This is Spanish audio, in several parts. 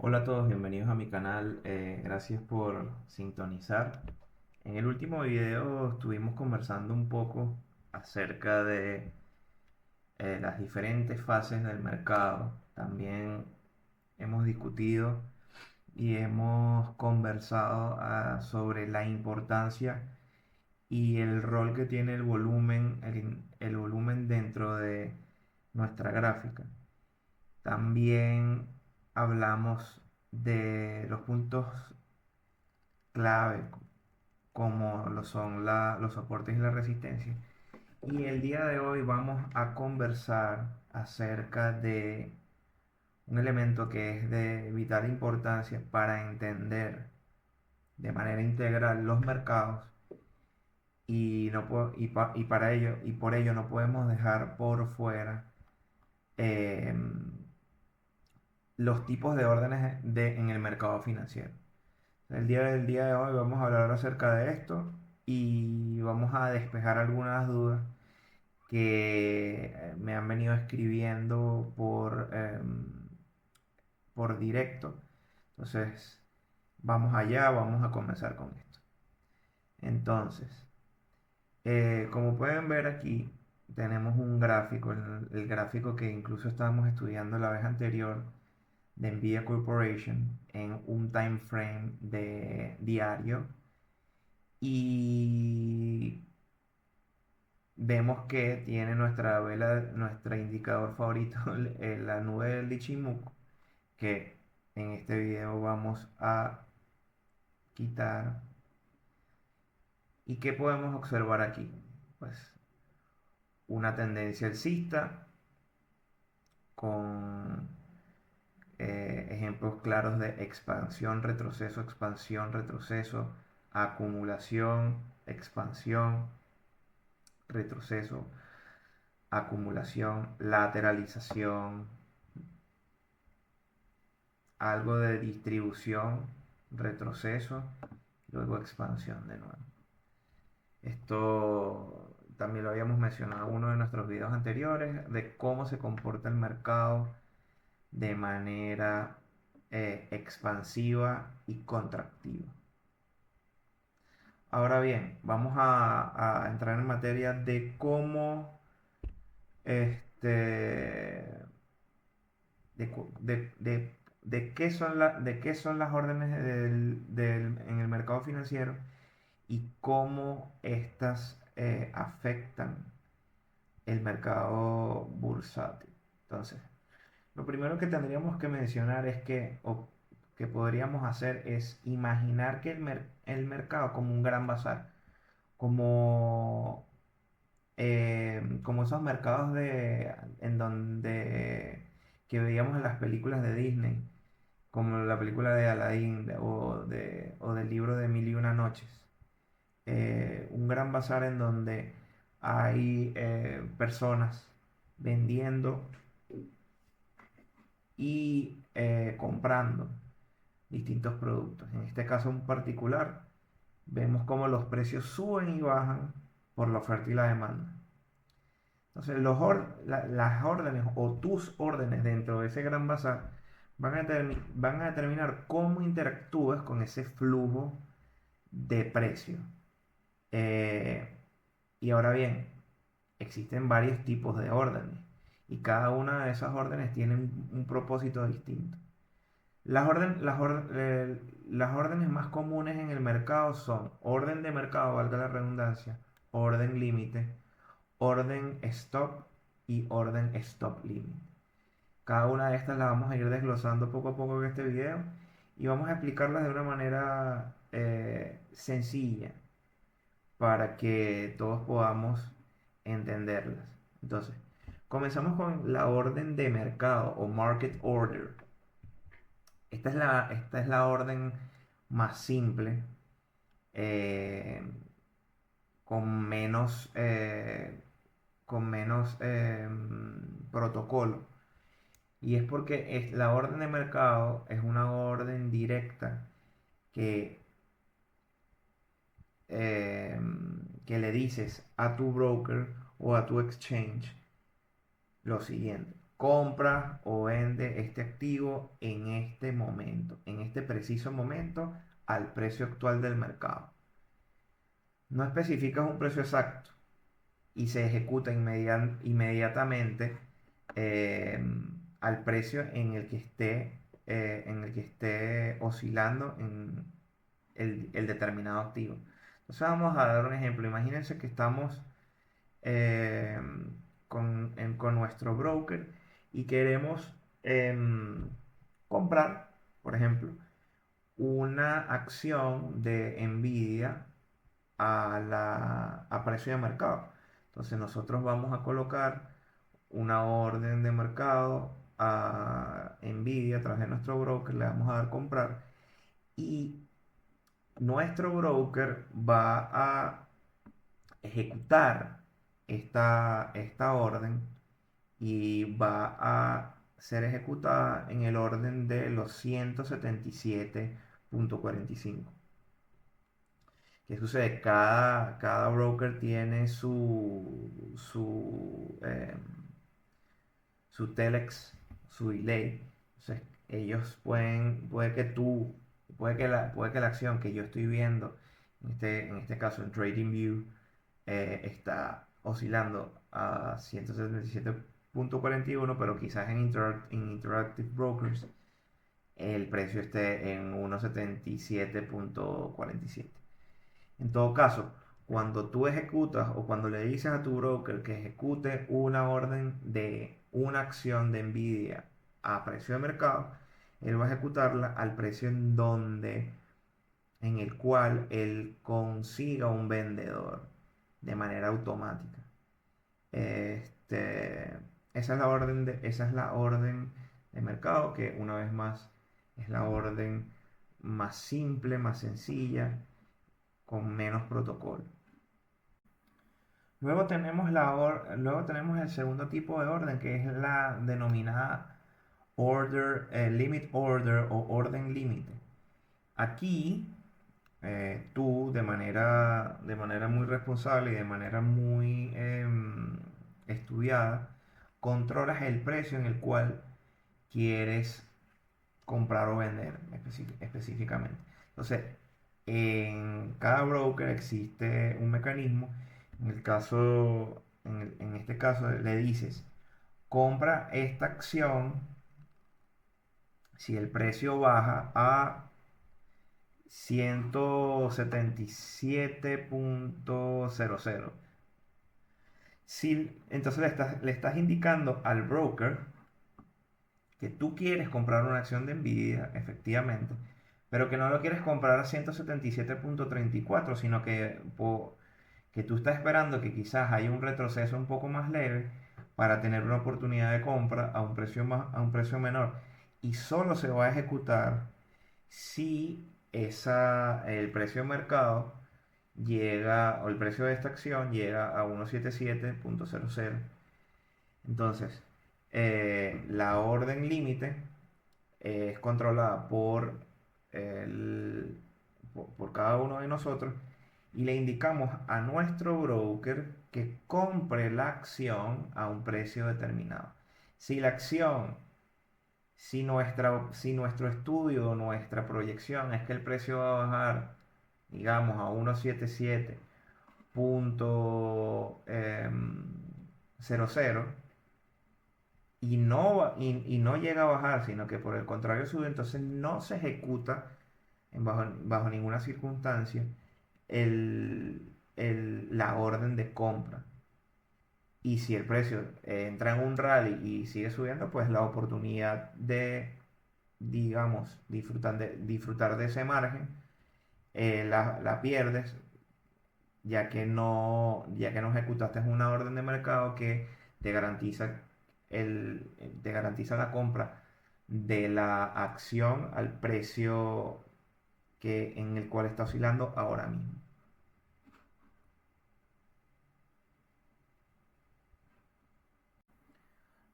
Hola a todos, bienvenidos a mi canal. Gracias por sintonizar. En el último video estuvimos conversando un poco acerca de las diferentes fases del mercado. También hemos discutido y hemos conversado sobre la importancia y el rol que tiene el volumen, el volumen dentro de nuestra gráfica. También hablamos de los puntos clave como lo son los soportes y la resistencia. Y el día de hoy vamos a conversar acerca de un elemento que es de vital importancia para entender de manera integral los mercados y, no y para ello y por ello no podemos dejar por fuera eh, los tipos de órdenes en el mercado financiero. Del día de hoy vamos a hablar acerca de esto y vamos a despejar algunas dudas que me han venido escribiendo por directo. Entonces, vamos allá, vamos a comenzar con esto. Entonces, como pueden ver aquí, tenemos un gráfico, el gráfico que incluso estábamos estudiando la vez anterior de Nvidia Corporation en un time frame de diario y vemos que tiene nuestra vela, nuestro indicador favorito, la nube del Ichimoku, que en este video vamos a quitar. ¿Y qué podemos observar aquí? Pues una tendencia alcista con ejemplos claros de expansión, retroceso, acumulación, expansión, retroceso, acumulación, lateralización, algo de distribución, retroceso, luego expansión de nuevo. Esto también lo habíamos mencionado en uno de nuestros videos anteriores, de cómo se comporta el mercado de manera expansiva y contractiva. Ahora bien, vamos a entrar en materia de cómo este, de qué son de qué son las órdenes en el mercado financiero y cómo estas afectan el mercado bursátil. Entonces, lo primero que tendríamos que mencionar es o que podríamos hacer es imaginar que el mercado como un gran bazar, como, como esos mercados en donde que veíamos en las películas de Disney, como la película de Aladdin o del libro de Mil y una noches. Un gran bazar en donde hay personas vendiendo y comprando distintos productos. En este caso en particular, vemos cómo los precios suben y bajan por la oferta y la demanda. Entonces, las órdenes o tus órdenes dentro de ese gran bazar van a determinar cómo interactúas con ese flujo de precio. Eh, y ahora bien, existen varios tipos de órdenes y cada una de esas órdenes tiene un propósito distinto. Las órdenes más comunes en el mercado son orden de mercado, valga la redundancia, orden límite, orden stop y orden stop limit. Cada una de estas las vamos a ir desglosando poco a poco en este video y vamos a explicarlas de una manera sencilla para que todos podamos entenderlas. Entonces, comenzamos con la orden de mercado o market order. Esta es la orden más simple, eh, con menos protocolo. Y es porque la orden de mercado es una orden directa que, eh, que le dices a tu broker o a tu exchange lo siguiente. compra o vende este activo en este momento, en este preciso momento, al precio actual del mercado. No especificas un precio exacto y se ejecuta inmediatamente eh, al precio en el que esté oscilando en el determinado activo. Entonces vamos a dar un ejemplo. Imagínense que estamos eh, con nuestro broker y queremos comprar, por ejemplo, una acción de Nvidia a precio de mercado. Entonces nosotros vamos a colocar una orden de mercado a Nvidia a través de nuestro broker, le vamos a dar comprar y nuestro broker va a ejecutar esta orden y va a ser ejecutada en el orden de los 177.45. ¿Qué sucede? Cada broker tiene su telex, su delay. Entonces, ellos puede que la acción que yo estoy viendo, en este caso en TradingView, está oscilando a 177.41, pero quizás en Interactive Brokers el precio esté en 1.77.47. En todo caso, cuando tú ejecutas o cuando le dices a tu broker que ejecute una orden de una acción de Nvidia a precio de mercado, él va a ejecutarla al precio en el cual él consiga un vendedor de manera automática. Este, esa es la orden de mercado, que una vez más es la orden más simple, más sencilla, con menos protocolo. Luego tenemos el segundo tipo de orden, que es la denominada limit order o orden límite. Aquí tú de manera muy responsable y de manera muy estudiada, controlas el precio en el cual quieres comprar o vender específicamente. Entonces, en cada broker existe un mecanismo. En este caso le dices, compra esta acción si el precio baja a 177.00. Entonces le estás indicando al broker que tú quieres comprar una acción de Nvidia, efectivamente, pero que no lo quieres comprar a 177.34, sino que tú estás esperando que quizás haya un retroceso un poco más leve para tener una oportunidad de compra a un precio menor. Y solo se va a ejecutar si el precio de mercado llega, o el precio de esta acción llega a 177.00. Entonces, la orden límite es controlada por cada uno de nosotros y le indicamos a nuestro broker que compre la acción a un precio determinado. Si la acción, si nuestro estudio o nuestra proyección es que el precio va a bajar, digamos, a 177.00 y no llega a bajar, sino que por el contrario sube, entonces no se ejecuta bajo ninguna circunstancia la orden de compra. Y si el precio entra en un rally y sigue subiendo, pues la oportunidad de, digamos, disfrutar de ese margen, la pierdes, ya que no ejecutaste una orden de mercado que te garantiza, te garantiza la compra de la acción al precio en el cual está oscilando ahora mismo.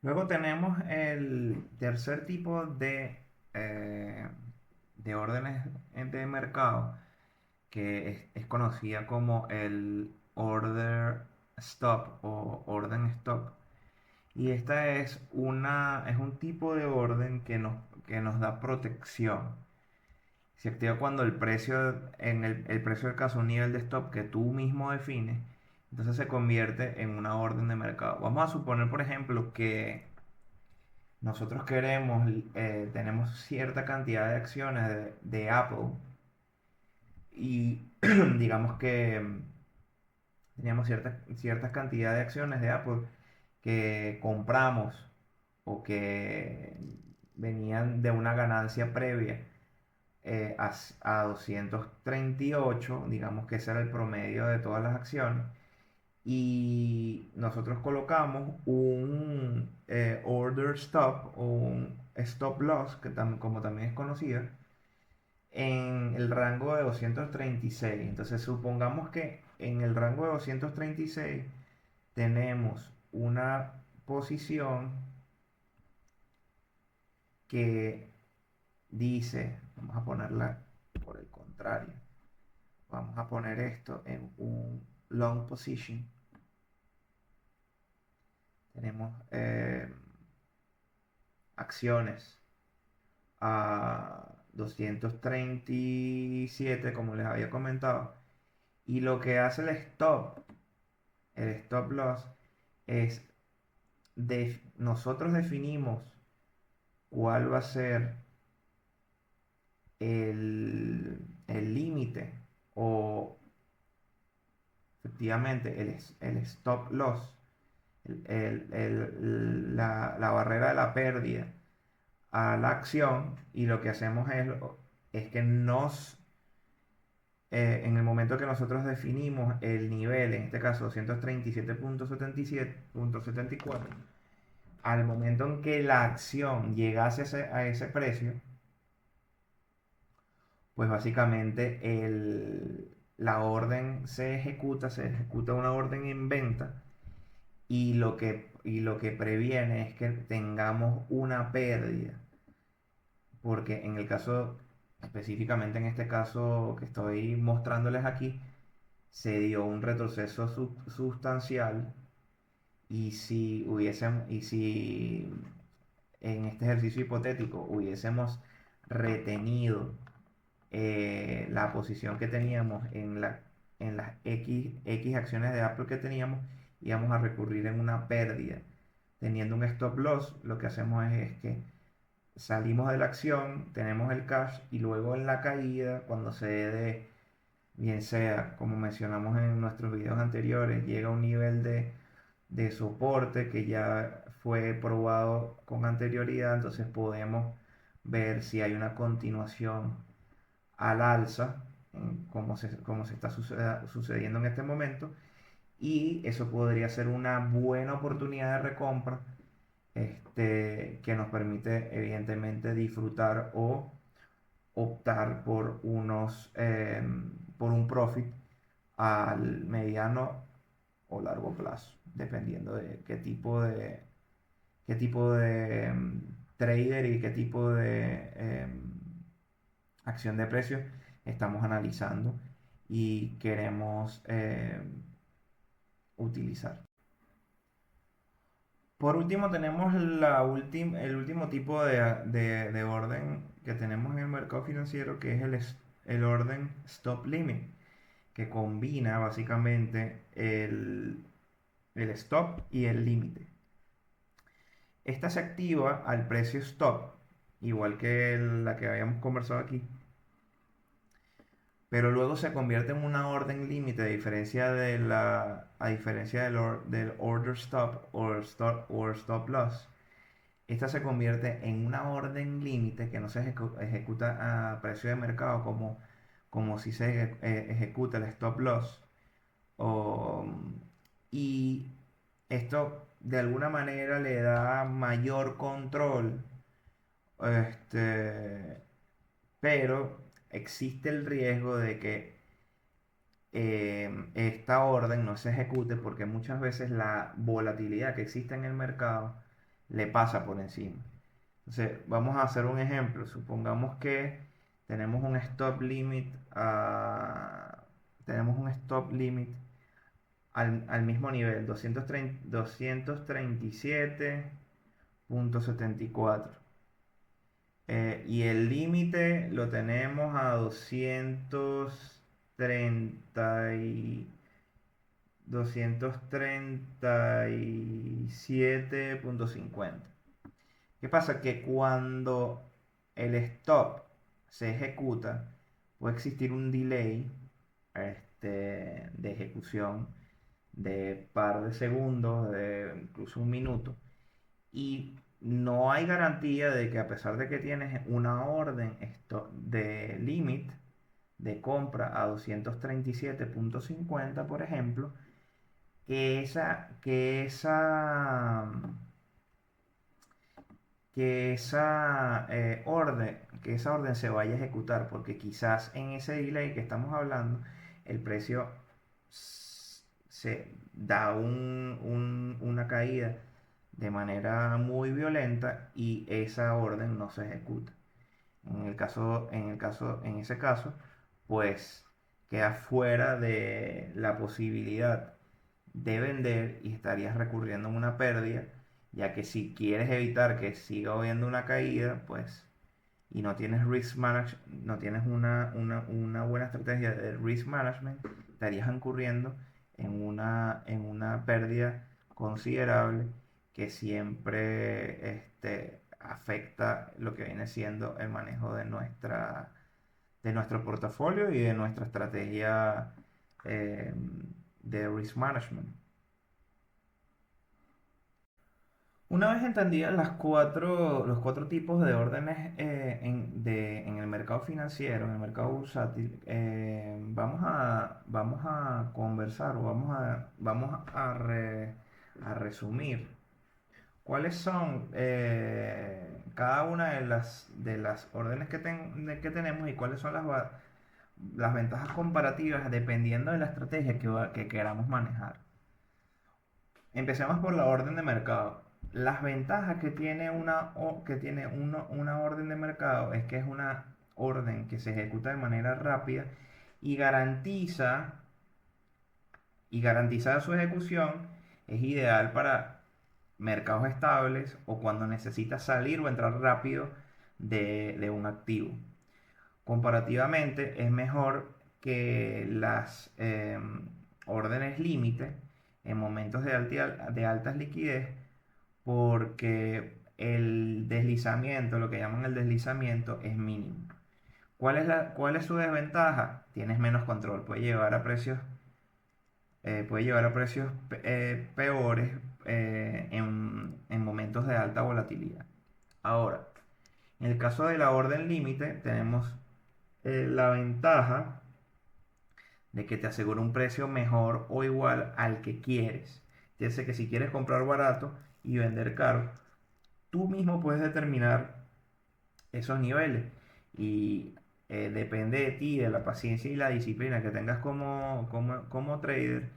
Luego tenemos el tercer tipo eh, de órdenes de mercado, que es conocida como el order stop o orden stop. Y esta es un tipo de orden que nos da protección. Se activa cuando el precio, el precio alcanza un nivel de stop que tú mismo defines, entonces se convierte en una orden de mercado. Vamos a suponer, por ejemplo, que nosotros tenemos cierta cantidad de acciones de Apple y digamos que teníamos cierta cantidad de acciones de Apple que compramos o que venían de una ganancia previa a 238, digamos que ese era el promedio de todas las acciones, y nosotros colocamos un order stop o un stop loss, como también es conocida, en el rango de 236. Entonces supongamos que en el rango de 236 tenemos una posición que dice, vamos a ponerla por el contrario, vamos a poner esto en un long position. Tenemos acciones a 237, como les había comentado. Y lo que hace el stop loss, es nosotros definimos cuál va a ser el límite o efectivamente el stop loss, la barrera de la pérdida a la acción, y lo que hacemos es que en el momento que nosotros definimos el nivel, en este caso 237.77.74, al momento en que la acción llegase a ese precio, pues básicamente se ejecuta una orden en venta, y lo que previene es que tengamos una pérdida, porque en el caso, específicamente en este caso que estoy mostrándoles aquí, se dio un retroceso sustancial, y si en este ejercicio hipotético hubiésemos retenido la posición que teníamos en las X acciones de Apple que teníamos, íbamos a recurrir en una pérdida. Teniendo un stop loss, lo que hacemos es que salimos de la acción, tenemos el cash, y luego en la caída, cuando se dé, bien sea, como mencionamos en nuestros videos anteriores, llega a un nivel de soporte que ya fue probado con anterioridad, entonces podemos ver si hay una continuación al alza, como se está sucediendo en este momento, y eso podría ser una buena oportunidad de recompra, que nos permite evidentemente disfrutar o optar por un profit al mediano o largo plazo, dependiendo de qué tipo de trader y qué tipo de acción de precios estamos analizando y queremos utilizar. Por último, tenemos el último tipo de orden que tenemos en el mercado financiero, que es el orden stop limit, que combina básicamente el stop y el límite. Esta se activa al precio stop, igual que la que habíamos conversado aquí, pero luego se convierte en una orden límite, a diferencia del order stop o stop loss. Esta se convierte en una orden límite que no se ejecuta a precio de mercado, como si se ejecuta el stop loss. o- y esto de alguna manera le da mayor control, este, pero existe el riesgo de que esta orden no se ejecute, porque muchas veces la volatilidad que existe en el mercado le pasa por encima. Entonces, vamos a hacer un ejemplo. Supongamos que tenemos un stop limit a, tenemos un stop limit al mismo nivel, 237.74. Y el límite lo tenemos a 237.50. ¿Qué pasa? Que cuando el stop se ejecuta, puede existir un delay de ejecución de par de segundos, de incluso un minuto, y no hay garantía de que, a pesar de que tienes una orden de limit de compra a 237.50, por ejemplo, que esa orden se vaya a ejecutar, porque quizás en ese delay que estamos hablando, el precio se da una caída de manera muy violenta y esa orden no se ejecuta. En ese caso, pues queda fuera de la posibilidad de vender y estarías recurriendo a una pérdida, ya que si quieres evitar que siga habiendo una caída, pues, y no tienes no tienes una buena estrategia de risk management, estarías incurriendo en una pérdida considerable que siempre afecta lo que viene siendo el manejo de nuestro portafolio y de nuestra estrategia eh, de risk management. Una vez entendidas los cuatro tipos de órdenes en el mercado financiero, en el mercado bursátil, vamos a conversar o a resumir cuáles son cada una de las órdenes que tenemos y cuáles son las ventajas comparativas dependiendo de la estrategia que queramos manejar. Empecemos por la orden de mercado. Las ventajas que tiene una orden de mercado es que es una orden que se ejecuta de manera rápida y garantizada su ejecución es ideal para mercados estables o cuando necesitas salir o entrar rápido de un activo. Comparativamente, es mejor que las órdenes límite en momentos de altas liquidez, porque el deslizamiento, lo que llaman el deslizamiento, es mínimo. ¿Cuál es su desventaja? Tienes menos control, puede llevar a precios peores en momentos de alta volatilidad. Ahora, en el caso de la orden límite, tenemos la ventaja de que te asegura un precio mejor o igual al que quieres. Ya sé que si quieres comprar barato y vender caro, tú mismo puedes determinar esos niveles y depende de ti, de la paciencia y la disciplina que tengas como trader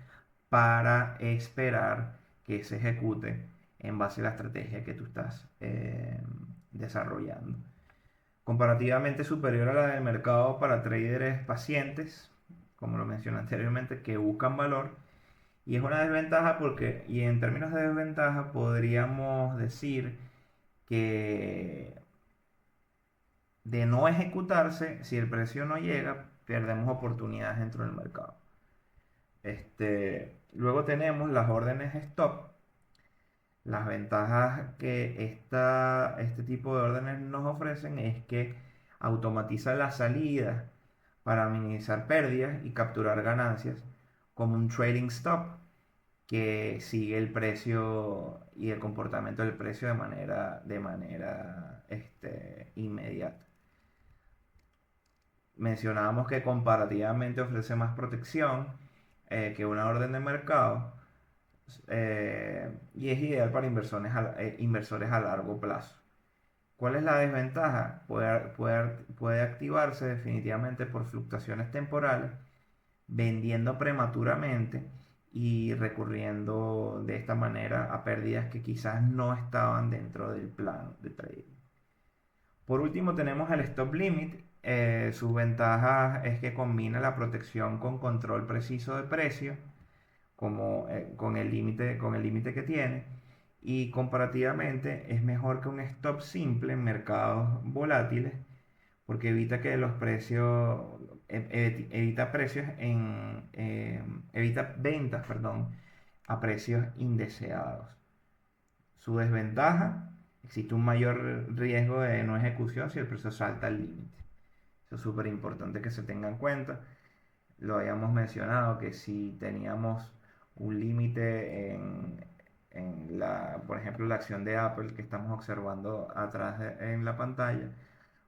para esperar que se ejecute en base a la estrategia que tú estás desarrollando. Comparativamente superior a la del mercado para traders pacientes, como lo mencioné anteriormente, que buscan valor. Y es una desventaja y en términos de desventaja, podríamos decir que de no ejecutarse, si el precio no llega, perdemos oportunidades dentro del mercado. Luego tenemos las órdenes stop. Las ventajas que este tipo de órdenes nos ofrecen es que automatiza la salida para minimizar pérdidas y capturar ganancias, como un trading stop que sigue el precio y el comportamiento del precio de manera inmediata. Mencionábamos que comparativamente ofrece más protección que una orden de mercado, y es ideal para inversores a largo plazo. ¿Cuál es la desventaja? Puede activarse definitivamente por fluctuaciones temporales, vendiendo prematuramente y recurriendo de esta manera a pérdidas que quizás no estaban dentro del plan de trading. Por último, tenemos el stop limit. Sus ventajas es que combina la protección con control preciso de precio, con el límite que tiene, y comparativamente es mejor que un stop simple en mercados volátiles porque evita que los precios, evita precios evita ventas, perdón, a precios indeseados. Su desventaja, existe un mayor riesgo de no ejecución si el precio salta al límite. Eso es súper importante que se tenga en cuenta. Lo habíamos mencionado que si teníamos un límite por ejemplo, la acción de Apple que estamos observando atrás en la pantalla,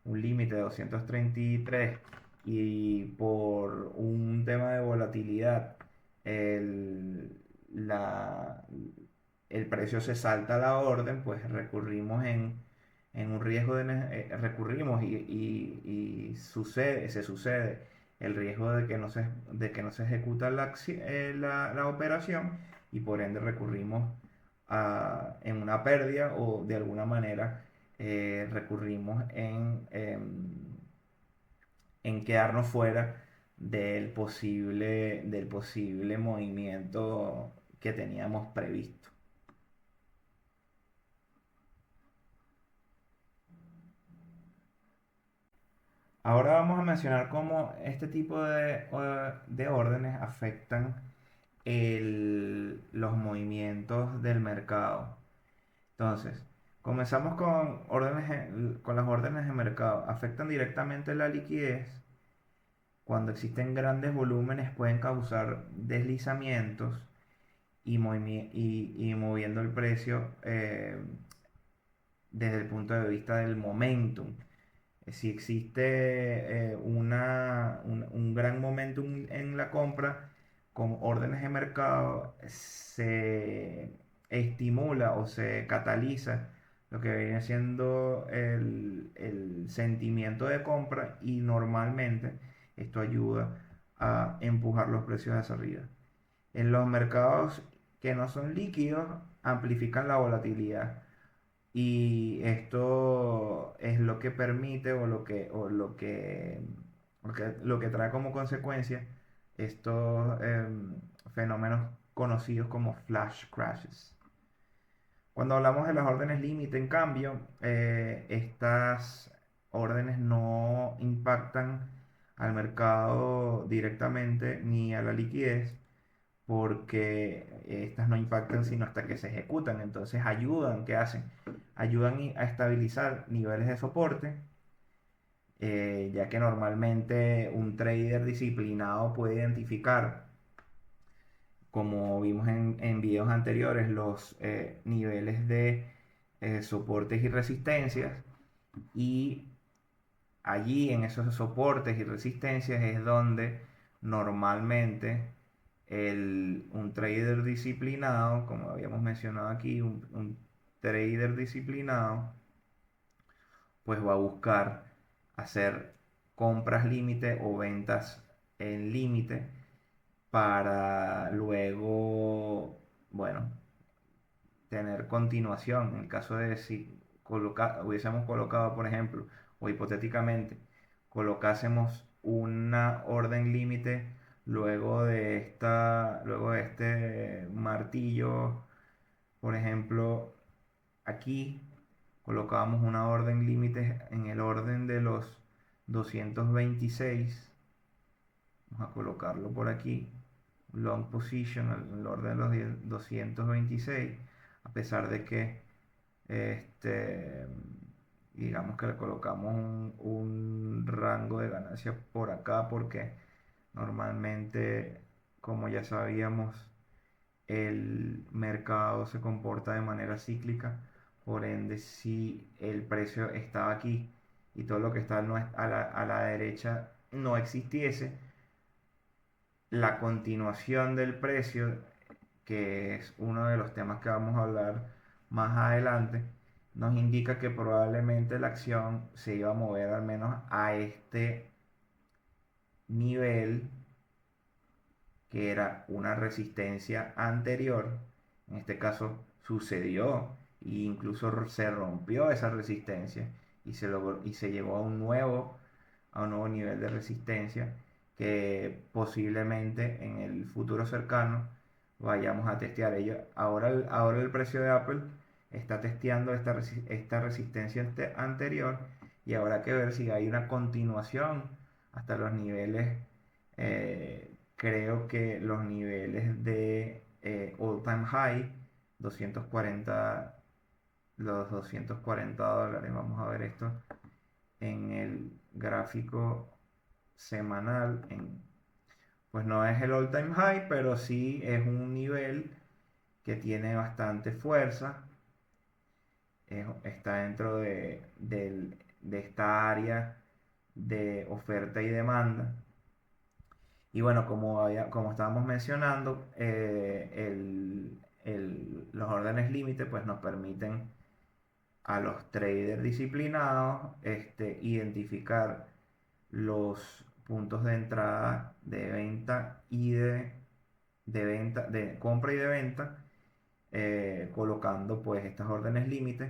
un límite de 233 y por un tema de volatilidad el, la, el precio se salta a la orden, pues recurrimos en un riesgo recurrimos se sucede el riesgo de que no se ejecuta la operación y por ende recurrimos en una pérdida o de alguna manera recurrimos en quedarnos fuera del posible movimiento que teníamos previsto. Ahora vamos a mencionar cómo este tipo de órdenes afectan los movimientos del mercado. Entonces, comenzamos con las órdenes de mercado. Afectan directamente la liquidez. Cuando existen grandes volúmenes pueden causar deslizamientos y moviendo el precio desde el punto de vista del momentum. Si existe un gran momentum en la compra, con órdenes de mercado se estimula o se cataliza lo que viene siendo el sentimiento de compra y normalmente esto ayuda a empujar los precios hacia arriba. En los mercados que no son líquidos, amplifican la volatilidad y esto es lo que permite lo que trae como consecuencia estos fenómenos conocidos como flash crashes. Cuando hablamos de las órdenes límite, en cambio, estas órdenes no impactan al mercado directamente ni a la liquidez, porque estas no impactan sino hasta que se ejecutan. Entonces ayudan, ¿qué hacen? Ayudan a estabilizar niveles de soporte, ya que normalmente un trader disciplinado puede identificar, como vimos en videos anteriores, los niveles de soportes y resistencias, y allí en esos soportes y resistencias es donde normalmente un trader disciplinado, como habíamos mencionado aquí, un trader disciplinado, pues va a buscar hacer compras límite o ventas en límite para luego, bueno, tener continuación. En el caso de si hubiésemos colocado, por ejemplo, o hipotéticamente, colocásemos una orden límite luego de este martillo, por ejemplo, aquí colocábamos una orden límite en el orden de los 226. Vamos a colocarlo por aquí. Long position en el orden de los 226. A pesar de que este, digamos que le colocamos un rango de ganancia por acá porque normalmente, como ya sabíamos, el mercado se comporta de manera cíclica. Por ende, si el precio estaba aquí y todo lo que está a la derecha no existiese, la continuación del precio, que es uno de los temas que vamos a hablar más adelante, nos indica que probablemente la acción se iba a mover al menos a este nivel, que era una resistencia anterior. En este caso sucedió e incluso se rompió esa resistencia y se llegó a un nuevo nivel de resistencia que posiblemente en el futuro cercano vayamos a testear. Ahora el precio de Apple está testeando esta resistencia anterior, y habrá que ver si hay una continuación hasta los niveles, creo que los niveles de all time high, 240, los $240. Vamos a ver esto en el gráfico semanal. Pues no es el all time high, pero sí es un nivel que tiene bastante fuerza. Está dentro de esta área de oferta y demanda. Y bueno, como estábamos mencionando, los órdenes límite pues nos permiten a los traders disciplinados identificar los puntos de entrada, de venta y de compra y de venta, colocando pues estas órdenes límites.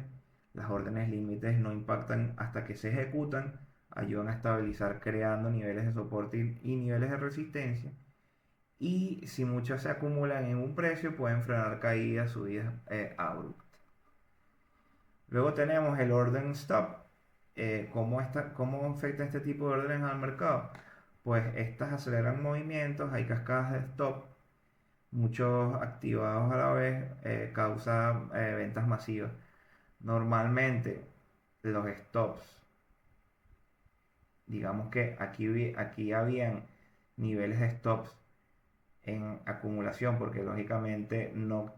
Las órdenes límites no impactan hasta que se ejecutan, ayudan a estabilizar creando niveles de soporte y niveles de resistencia. Y si muchas se acumulan en un precio, pueden frenar caídas, subidas abruptas. Luego tenemos el orden stop. ¿Cómo afecta este tipo de órdenes al mercado? Pues estas aceleran movimientos, hay cascadas de stop, muchos activados a la vez, causa ventas masivas. Normalmente los stops, digamos que aquí habían niveles de stops en acumulación, porque lógicamente no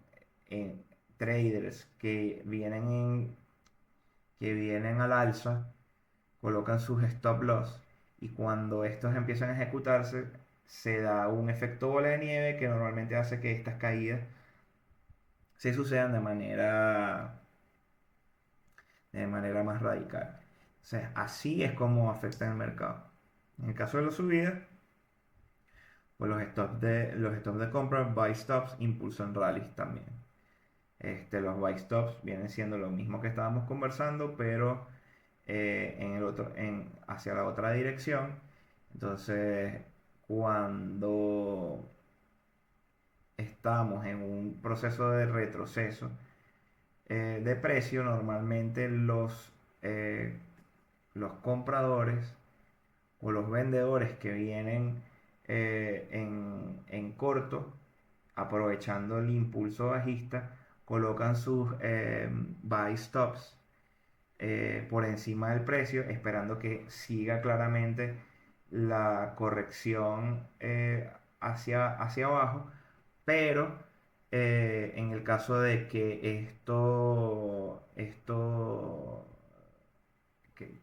traders que vienen al alza colocan sus stop loss, y cuando estos empiezan a ejecutarse se da un efecto bola de nieve que normalmente hace que estas caídas se sucedan de manera más radical. O sea, así es como afecta el mercado. En el caso de la subida, pues los stops de compra, buy stops, impulsan rallies también. Los buy stops vienen siendo lo mismo que estábamos conversando, pero hacia la otra dirección. Entonces, cuando estamos en un proceso de retroceso de precio, normalmente los compradores o los vendedores que vienen en corto, aprovechando el impulso bajista, colocan sus buy stops por encima del precio, esperando que siga claramente la corrección hacia abajo. Pero en el caso de que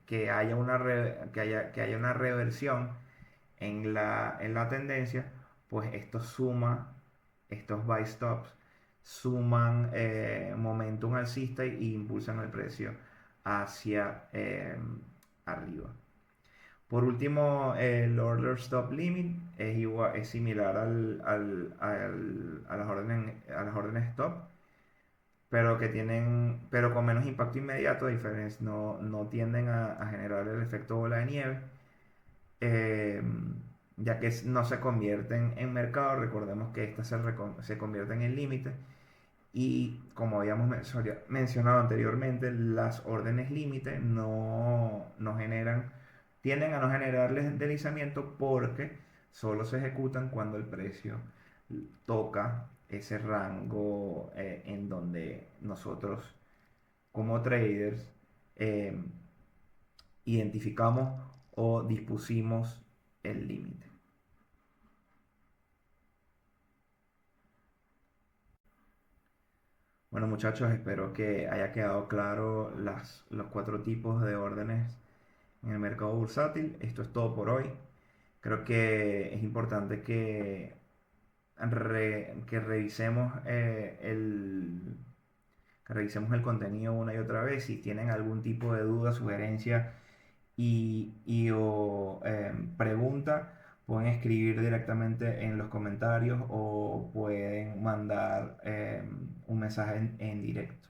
que haya una reversión en la tendencia, pues estos buy stops suman momentum alcista y impulsan el precio hacia arriba. Por último, el order stop limit es similar a las órdenes stop, pero con menos impacto inmediato, no tienden a generar el efecto bola de nieve, eh, ya que no se convierten en mercado. Recordemos que estas se convierten en límites, y como habíamos mencionado anteriormente, las órdenes límite tienden a no generarles deslizamiento, porque solo se ejecutan cuando el precio toca ese rango en donde nosotros como traders eh, identificamos o dispusimos el límite. Bueno, muchachos, espero que haya quedado claro los cuatro tipos de órdenes en el mercado bursátil. Esto es todo por hoy. Creo que es importante que revisemos el contenido una y otra vez. Si tienen algún tipo de duda, sugerencia o pregunta, pueden escribir directamente en los comentarios, o pueden mandar un mensaje en directo.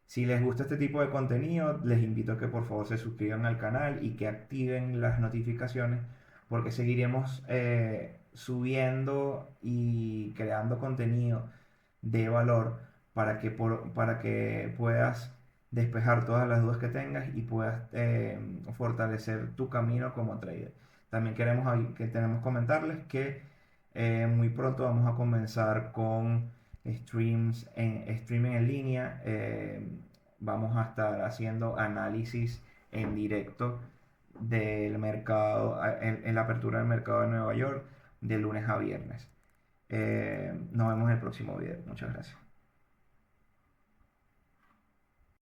Si les gusta este tipo de contenido, les invito a que por favor se suscriban al canal y que activen las notificaciones, porque seguiremos subiendo y creando contenido de valor para que puedas despejar todas las dudas que tengas y puedas fortalecer tu camino como trader. También que tenemos comentarles que muy pronto vamos a comenzar con streaming en línea. Vamos a estar haciendo análisis en directo del mercado, en la apertura del mercado de Nueva York, de lunes a viernes. Nos vemos en el próximo video. Muchas gracias.